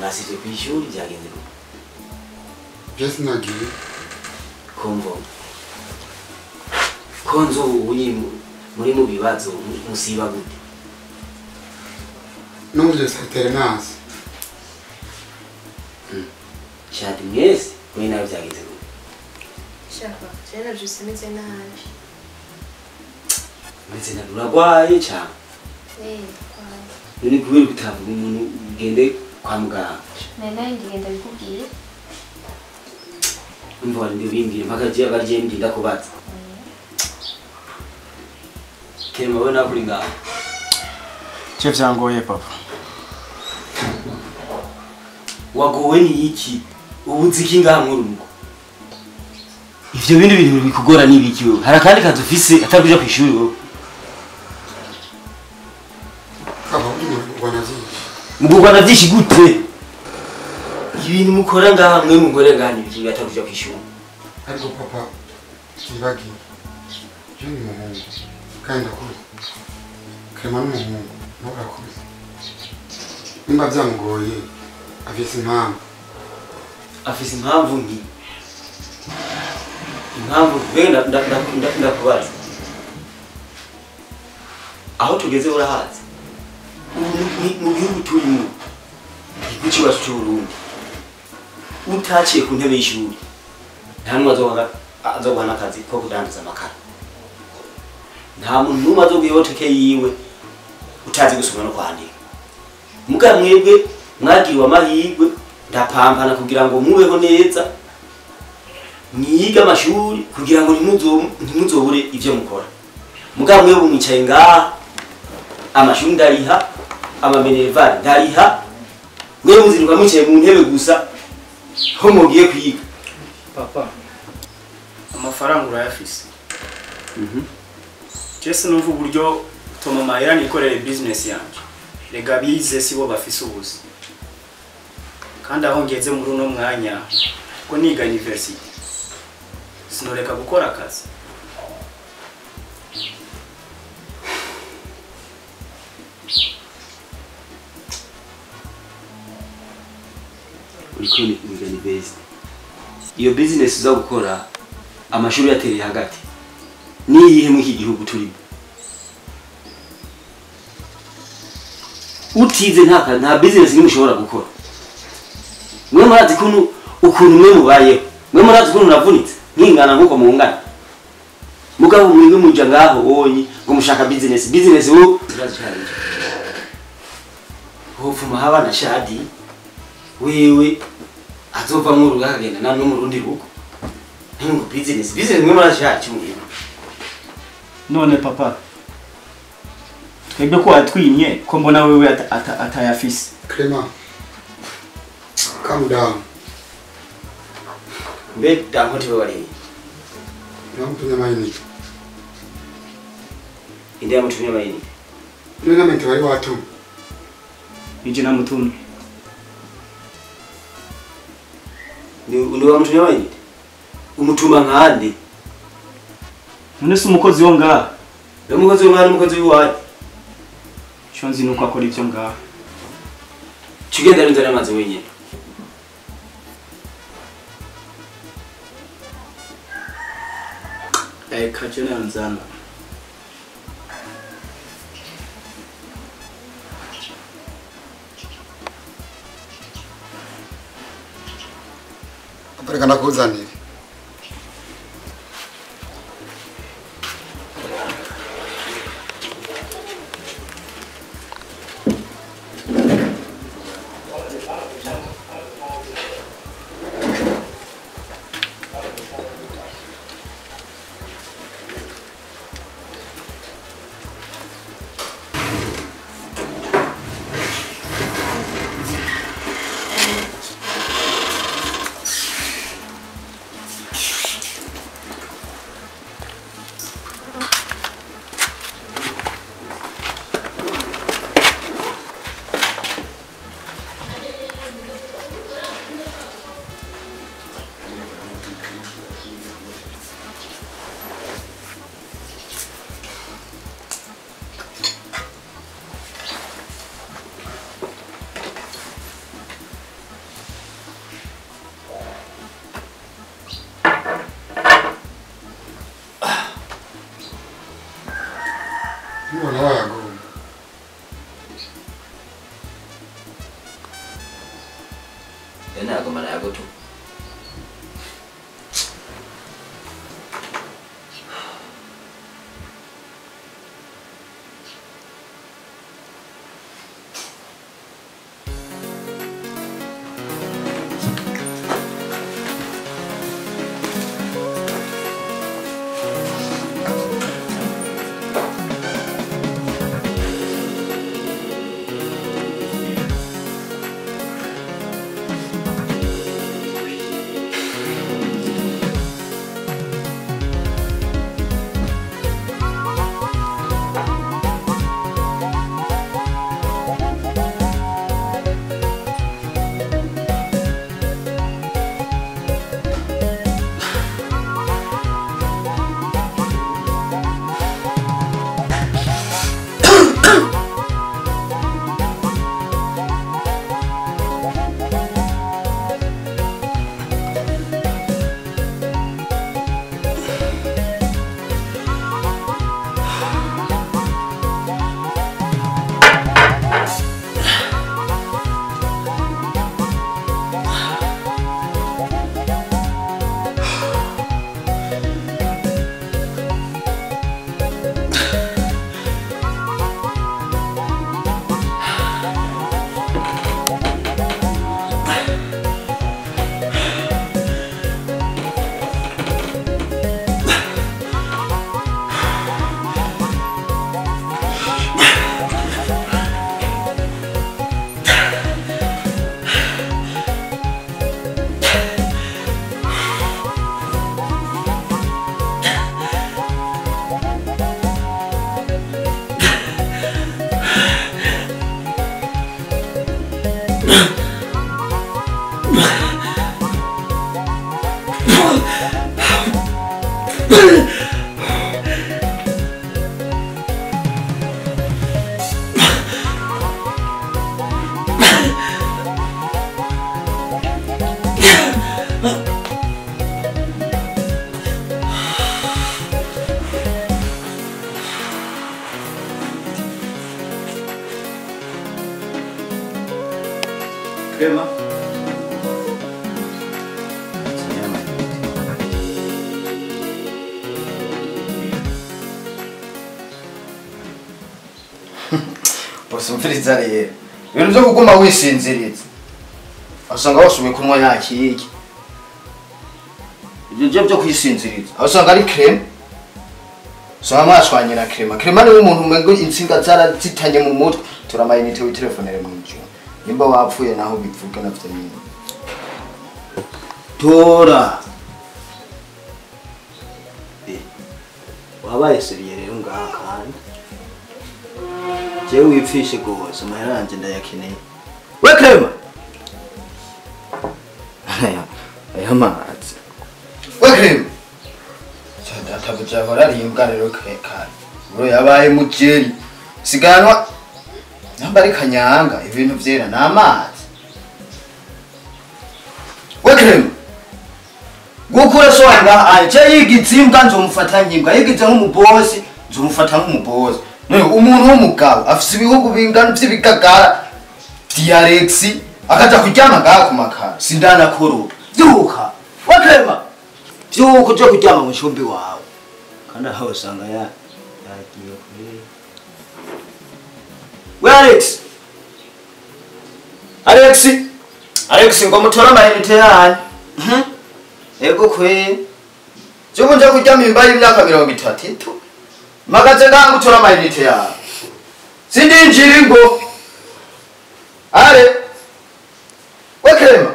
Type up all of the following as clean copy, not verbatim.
Mwasize kw'ishuri byagenze gute? Byose nagiye. Kombo. Konzo muri mu bibazo musiba gute? Numvise secretariat. Shati mwese kuri nawe byagenze gute? Shaka, cyane byose meze nabi. Meze nabi uragwaye cyane. Kwaye. None kubera gutavuga umuntu ugende kwa muganga. Nenda ngigenda bikubwiye. Umva ndi bimbire mpaka je bagende ndakubaza. Kema wena kuri ngaho. Chef yangoye papa. Wagowe ni iki? Ubuziki ngaha murugo. Ivyo bindi bintu bikugora ni biki wewe? Hari kandi kazi ufise atakuja kwishuri wewe. Mugugwana vyinshi gute? Ibintu mukora ngaha mwe mugore ngaha ni biki atakuja kwishuri? Ariko papa sibagi. Je ni muhungu. Kandi akuru. Kema n'umuhungu. Nturakuru. Nimba byamugoye afise impamvu. Afise impamvu ngi. Impamvu benda ndakubaza. Aho tugeze urahazi. Mu gihugu turimo. Igihugu cyacu cy'Uburundi. Utaciye ku ntebe y'ishuri. Nta numwe azobana akazi ko kudandaza amakara. Nta muntu numwe azobwiye boteke yiwe utazi gusoma no kwandika. Muga mwebwe mwagiriwe amahirwe ndapampana kugira ngo mubeho neza. Mwiga amashuri kugira ngo ntimuzobure ivyo mukora. Muga mwebwe mwicaye ngaha amashuri ndariha amamenevari ndariha. Mwewe muziruka mwicaye mu ntebe gusa ho mugiye kwiga. Papa, amafaranga urayafise. Jese numva uburyo Toma Mahera nikorere business yanje. Rega bize sibo bafise ubuzi. Kandi aho ngeze muri uno mwanya ko niga university. Sinoreka gukora akazi. Uriko niga university. Iyo business uza gukora amashuri yatereye hagati. Niyihe mu iki gihugu turimo? Utize nta business nimwe ushobora gukora. Mwe murazi ukuntu mwe mubayeho. Mwe murazi ukuntu navunitse. Nkingana nkuko mungana. Mugabo mwebwe muja ngaho onyi ngo mushaka business wo turacyari. Hopfuma habana shadi. Wewe azova mu rugo akagenda namwe mu rundi rugo. Ntingo business mwe murashaka cyumwe. None papa, twebwe ko atwimye ko mbona wewe atayafise. Clement. Calm down. Mbe dangote bari. Namutumye mayini. Inde yamutumye mayini. None mente bari watu. Ije namutumye. Ni wamutumye mayini. Umutuma nkande. None se umukozi wo ngaha. Umukozi wo ngaha n'umukozi w'iwacu. Shonzi nuko akora ivyo ngaha. Kigenda n'inzara amazi wenyine. Kachene anzana. Apareka nakuzanira. ntabwo mana yagoto Crema. Usumviriza rero ibintu byo kuguma wisinziriza asanga wasubiye kunywa yakiki ibyo byo kwisinziriza asanga ari creme usanga mwashwanye na crema ni umuntu umwe insinga zarazitanye mu mutwe turamayinite w'itelefonere mu nzu nimba wapfuye naho bivuga nafite nyine tora wabaye seriye rero ngaha kandi jewe wipfishe gose amahera yanje ndayakeneye we Clema aya mazi we Clema cyada tabuja bararimbwa rero kare bro yabaye mujeri siganwa nambari kanyanga ibintu vyera n'amazi we Clema gukura so anga anje yigitsimbwa nzomufata nyimbwa yigize nk'umubosi nzomufata nk'umubosi no umuntu w'umugabo afise ibihugu bingana by'ibigagara Alex akaja kuryama ngaha ku makara sindana koro byuka we Clema byuka uje kuryama mu cyumbi wawe kandi aho usanga yagiye kuri we Alex ngo mutora amayinite yanyu ego kwe cyo nje kuryama imbaye imyaka 30 magaze ngangu tora amayinite yawe sindinjira ngo ale we Clema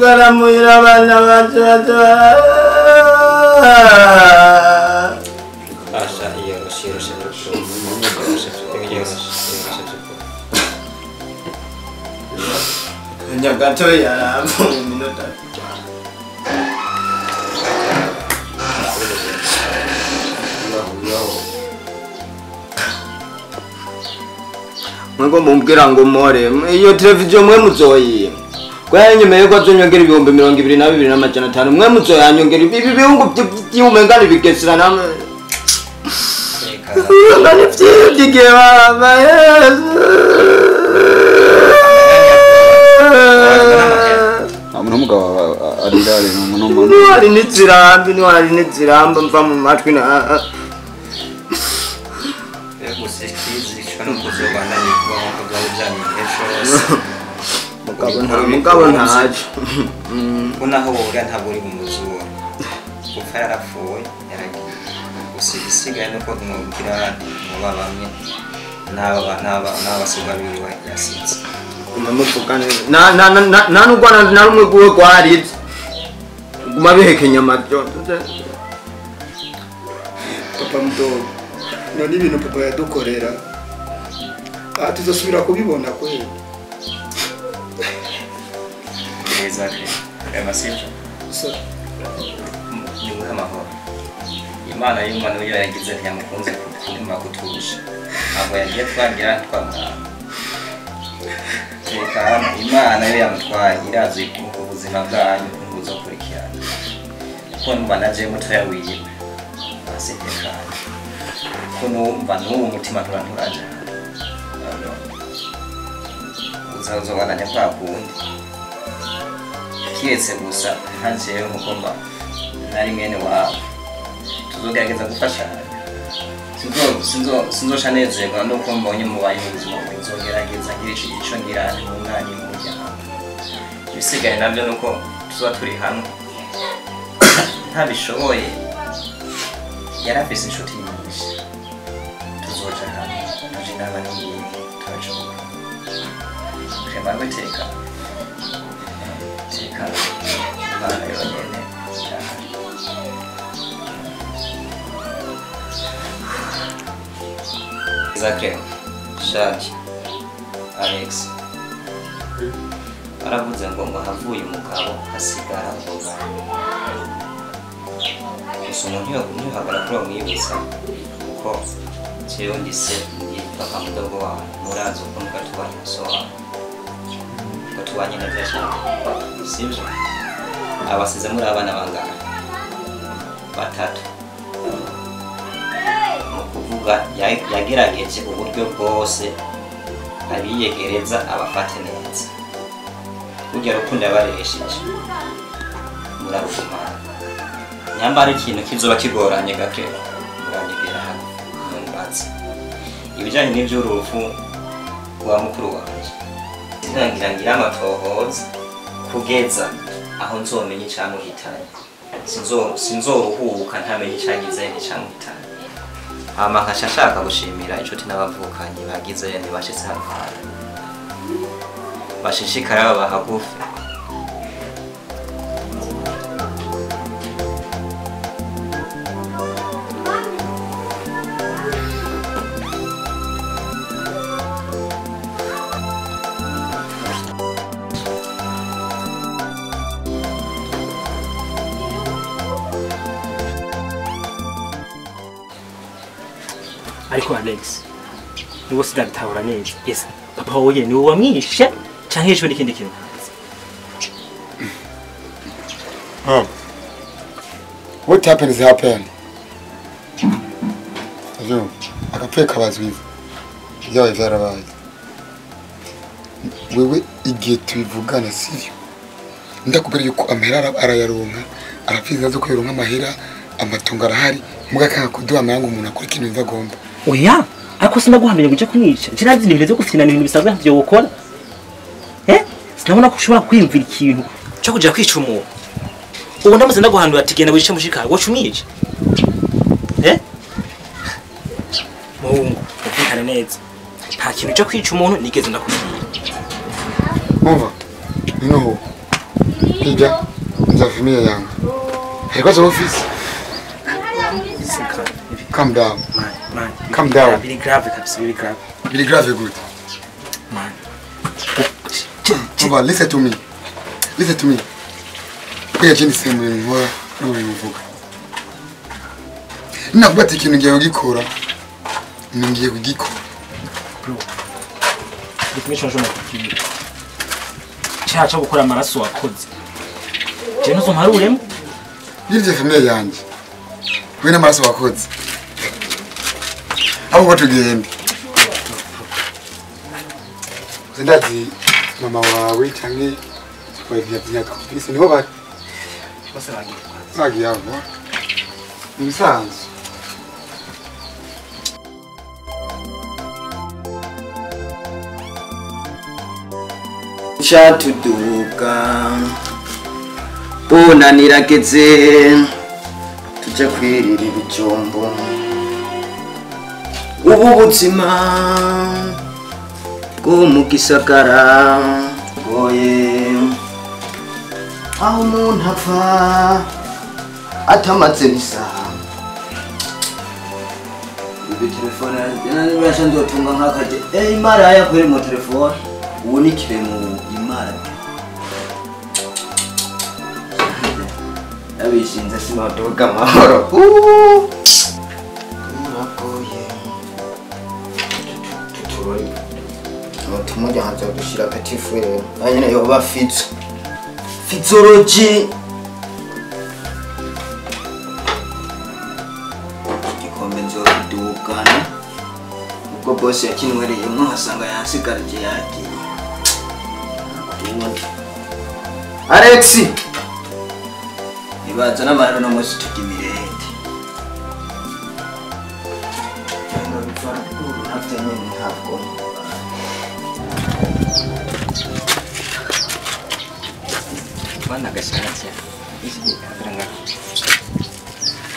kugaramira abana bacu Asha iyo shiroshe nyagato yarambo minota mwego mumbwira ngo more iyo televiziyo mwe muzoyi kwa nyemeye ko azonyongera ibihumbi 22,500 mwe muzoyanyongera ibi bihungu by'umengani bigesera namwe ngani byige baba amuna mugabo ari ndare n'umuntu ari nizirambi ni ari niziramba mva mu matwi na gusikizi cyo kuzobana ni kwa mugabo byanye heshose mugabo ntaje unaho woga ntabwo uri mumuzuwa kufa yarapfuye yaragiye usisigaye no kumubwira mu babamwe n'abasugabiri wa yasitse umamufukane na nubwo na rumwe guwe kwaritse guma bihekenya amatyo papa mdogo none ibintu papa yadukorera tuzosubira kubibona kweli exactly amasivyo so ni amahoro imana y'umwana uyo yagize ntiyamukunze kurima kuturusha ntabwo yagiye twagira twamwana tekana imana yo yamutwaye irazi ubuzima bwanyu buzokurikirana kuko numva naje mutoya wiwe asetekana kuko numva n'uwo mutima turanturaje uzabana kwa kundi kiretse gusa ntanjeyo nkuko nari mwene wabo tuzogerageza gufashanya sinzosha nezerwa nuko mbonye mubaye ubuzima nzogerageza ngira ico ngira umwanya mu muryango ibisigaye nabyo nuko tuzoba turi hamwe ntabishoboye yarafise inshuti nyinshi tuzoja hamwe tuje n'abana ngiye turashoboka kema guteka imana yonyene Zakeo, Shaki, Alex aravuze ngo havuye umugabo hasigara umugabo gusa umuntu yohagara kuri uwo mwibutsa kuko jewe ndise ndi papa mudogo wawe murazi uko mugatubanye na so wawe ngo tubanye neza cyane sibyo abasize muri abana bangana 3 kuvuga yagerageje uburyo bwose abiyegereza abafate neza kugira urukundo yabaresheje murarugumana nyambara ikintu kizoba kigoranye gake murangigera hano mumbatsi ibijanye n'ivy'urufu rwa mukuru wanje ngira amatohoza kugeza aho nzomenya icyamuhitanye sinzoruhuka ntamenye icyagize n'icyamuhitanye nkasha nshaka gushimira inshuti n'abavukanyi bagize ntibashitse hano hantu bashishikara baba hagufi ariko Alex niwo sidabitahura neza yes papa wowe niwo wamwishe canke ejo n'ikindi kintu what happens happen yo akapfe kabazwi byawe byarabaye wewe igihe tubivugana sivyo ndakubwira yuko amahera arayaronka arafiza zo kwironka amahera amatunga arahari mugakanga kuduha amangu umuntu akora ikintu biva gomba oya ariko sinaguhamenya guje kumwica kirazi ibintu byo gufinana ibintu bisanzwe byo gukora sinabona ko ushobora kwiyumvira ikintu cyo kuja kwica umuntu ubu ndamaze ndaguhandura ati genda wice mushikara wo cumwice muhungu ufikane neza nta kintu cyo kwica umuntu nigeze ndakubwira umva no Pija za familia yangu. Ilikuwa za office. Calm down. Man. Calm down. Really grave kabisa, really grave. Really grave good. Man. Baba, listen to me. Listen to me. Kwa chini sema ngora uri uvuga. Nakubati ikintu ngiye kugikora. Ngiye kugikora. Bro. Definition jo makubwira. Cyacha gukora amaraso wakoze. Je no somharuremo. Yirije familia yanjye. We n'amaraso wakoze. Abo batugende. Zindazi mama wawe cyangwa twagiye byaka kwisi niho bari. Bose bagiye. Bagiye abo. Ibisanzwe. Shatuduka Bona nirageze Tujya kwirira ibijombo Ubu buzima Bwo mu gisagara Goye Aho umuntu apfa Atamaze n'isaha Ibi telefone Nibasha ndotunga nk'akaje Imara yakwere mu telefone Ubu ni kiremu imara Abishinze sinadoga amahoro Uragoye Tuturori Tumujya hanze gushira katifu rero Anyine yoba fitso Fitsology Igikombe nzobidukana Ubwo boss yakinwereye mwo hasanga yansigarije yagiye Alex Ibaza n'amahano no musi tukimirete Ngo bifara kuru nafite nyine ntabwo Bana gashatse iki karanga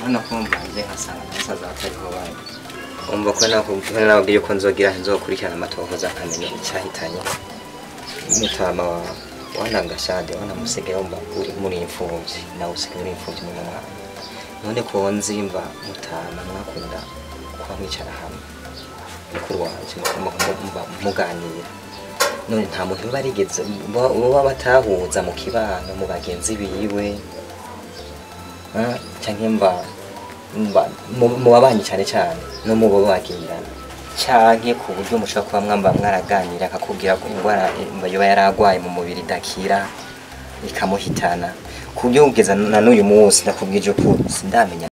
Bana kumva nje nkasanga nasaza atariho baye umva ko nabwiye ko nzogira nzokurikirana amatohoza akamenya icyahitanye mutama wana ngashade wana musege umba uri muri imfuvyi nawe usige muri imfuvyi mu mwana none ko nzimba mutama mwakunda kwa mwicara hamwe mukuru wanje mba muganira none nta muntu barigeze bo batahuza mu kibano mu bagenzi biwe cyangwa mba mu babanyi cyane cyane no mu bo bagirana cyane ku buryo mushaka kuba mwamba mwaraganira akakubwira ko indwara yoba yaragwaye mu mubiri dakira ikamuhitana ku buryo ugeza na n'uyu munsi nakubwije ko sindamenya